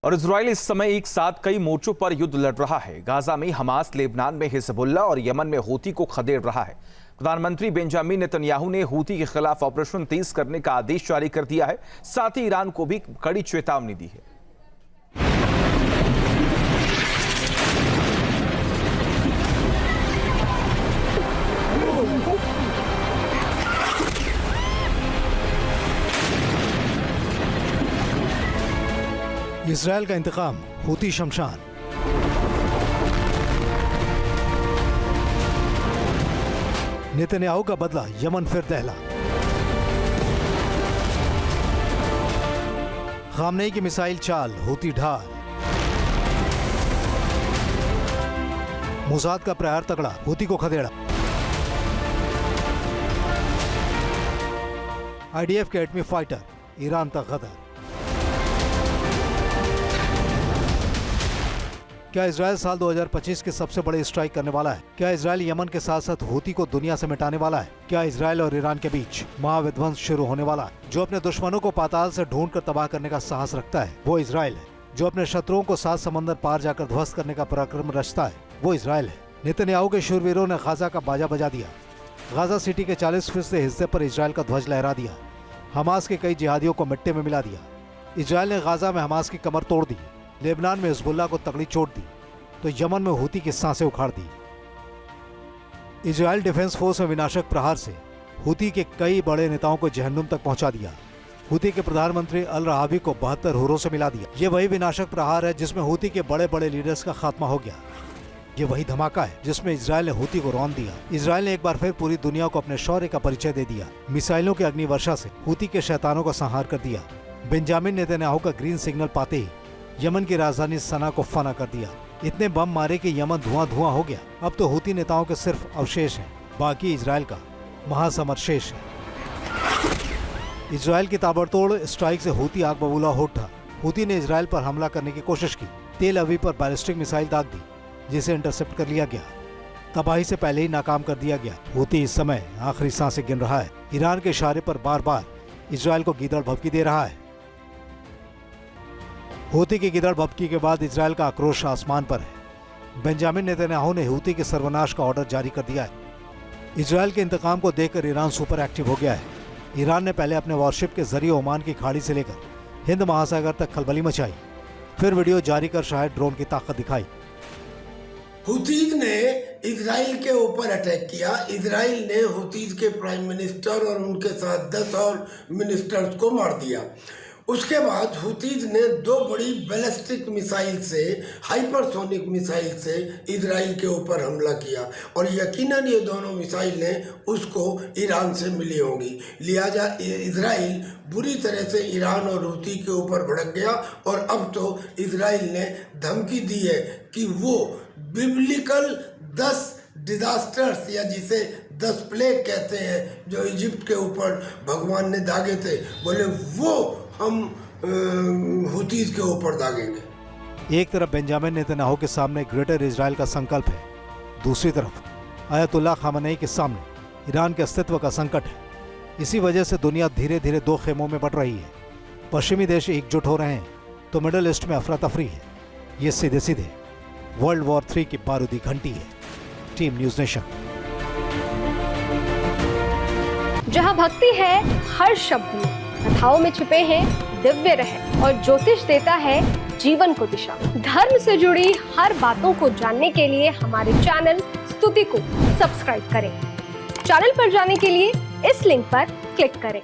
और इजराइल इस समय एक साथ कई मोर्चों पर युद्ध लड़ रहा है। गाजा में हमास, लेबनान में हिजबुल्लाह और यमन में हूती को खदेड़ रहा है। प्रधानमंत्री बेंजामिन नेतन्याहू ने हूती के खिलाफ ऑपरेशन तेज करने का आदेश जारी कर दिया है। साथ ही ईरान को भी कड़ी चेतावनी दी है। इजराइल का इंतकाम, हूती शमशान। नेतन्याहू का बदला, यमन फिर दहला। खामनेई की मिसाइल चाल, हूती ढाल। मोसाद का प्रहार तगड़ा, हूती को खदेड़ा। आईडीएफ के एटमी फाइटर, ईरान तक गदर। क्या इजराइल साल 2025 के सबसे बड़े स्ट्राइक करने वाला है? क्या इजराइल यमन के साथ साथ हूती को दुनिया से मिटाने वाला है? क्या इजराइल और ईरान के बीच महाविध्वंस शुरू होने वाला है? जो अपने दुश्मनों को पाताल से ढूंढकर तबाह करने का साहस रखता है वो इजराइल है। जो अपने शत्रुओं को 7 समंदर पार जाकर ध्वस्त करने का पराक्रम रचता है वो इजराइल है। नेतन्याहू के शूरवीरों ने गाजा का बाजा बजा दिया। गाजा सिटी के 40% हिस्से पर इजराइल का ध्वज लहरा दिया। हमास के कई जिहादियों को मिट्टी में मिला दिया। इजराइल ने गाजा में हमास की कमर तोड़ दी। लेबनान में हिजबुल्लाह को तगड़ी चोट दी तो यमन में हूती की सांसें उखाड़ दी। इजराइल डिफेंस फोर्स में विनाशक प्रहार से हूती के कई बड़े नेताओं को जहन्नुम तक पहुंचा दिया। हूती के प्रधानमंत्री अल रहावी को 72 हुरों से मिला दिया। ये वही विनाशक प्रहार है जिसमें हूती के बड़े बड़े लीडर्स का खात्मा हो गया। ये वही धमाका है जिसमें इजराइल ने हूती को रौंद दिया। इजराइल ने एक बार फिर पूरी दुनिया को अपने शौर्य का परिचय दे दिया। मिसाइलों की अग्निवर्षा से हूती के शैतानों का संहार कर दिया। बेंजामिन नेतन्याहू का ग्रीन सिग्नल पाते ही यमन की राजधानी सना को फना कर दिया। इतने बम मारे कि यमन धुआं धुआं हो गया। अब तो हूती नेताओं के सिर्फ अवशेष हैं, बाकी इजराइल का महासमर शेष है। इजराइल की ताबड़तोड़ स्ट्राइक से हूती आग बबूला हो उठा। हूती ने इजराइल पर हमला करने की कोशिश की। तेल अवीव पर बैलिस्टिक मिसाइल दाग दी जिसे इंटरसेप्ट कर लिया गया। तबाही से पहले ही नाकाम कर दिया गया। हूती इस समय आखिरी सांसें गिन रहा है। ईरान के इशारे पर बार बार इजराइल को गीदड़ भभकी दे रहा है। हूती की गिदड़ भभकी के बाद इजराइल का आक्रोश आसमान पर है। बेंजामिन नेतन्याहू ने हूती के सर्वनाश का ऑर्डर जारी कर दिया है। इजराइल के इंतकाम को देखकर ईरान सुपर एक्टिव हो गया है। ईरान ने पहले अपने वॉरशिप के जरिए ओमान की खाड़ी से लेकर हिंद महासागर तक खलबली मचाई, फिर वीडियो जारी कर शायद ड्रोन की ताकत दिखाई। हूतीज ने इजराइल के ऊपर अटैक किया। इजराइल ने हूतीज के प्राइम मिनिस्टर और उनके साथ 10 और मिनिस्टर्स को मार दिया। उसके बाद हूतीज ने 2 बड़ी बैलिस्टिक मिसाइल से, हाइपरसोनिक मिसाइल से इजराइल के ऊपर हमला किया और यकीनन ये दोनों मिसाइलें उसको ईरान से मिली होंगी। लिहाजा इजराइल बुरी तरह से ईरान और हूती के ऊपर भड़क गया और अब तो इजराइल ने धमकी दी है कि वो बिब्लिकल 10 डिजास्टर्स या जिसे 10 प्लेग कहते हैं जो इजिप्ट के ऊपर भगवान ने दागे थे, बोले वो हम हूतीज के ऊपर दागेंगे। एक तरफ बेंजामिन नेतन्याहू के सामने ग्रेटर इजराइल का संकल्प है, दूसरी तरफ आयतुल्लाह खामनेई के सामने ईरान के अस्तित्व का संकट है। इसी वजह से दुनिया धीरे धीरे 2 खेमों में बढ़ रही है। पश्चिमी देश एकजुट हो रहे हैं तो मिडल ईस्ट में अफरा तफरी है। ये सीधे सीधे वर्ल्ड वॉर 3 की बारूदी घंटी है। Team news nation. जहां भक्ति है हर शब्द में, कथाओं में छुपे हैं दिव्य रहस्य और ज्योतिष देता है जीवन को दिशा। धर्म से जुड़ी हर बातों को जानने के लिए हमारे चैनल स्तुति को सब्सक्राइब करें। चैनल पर जाने के लिए इस लिंक पर क्लिक करें।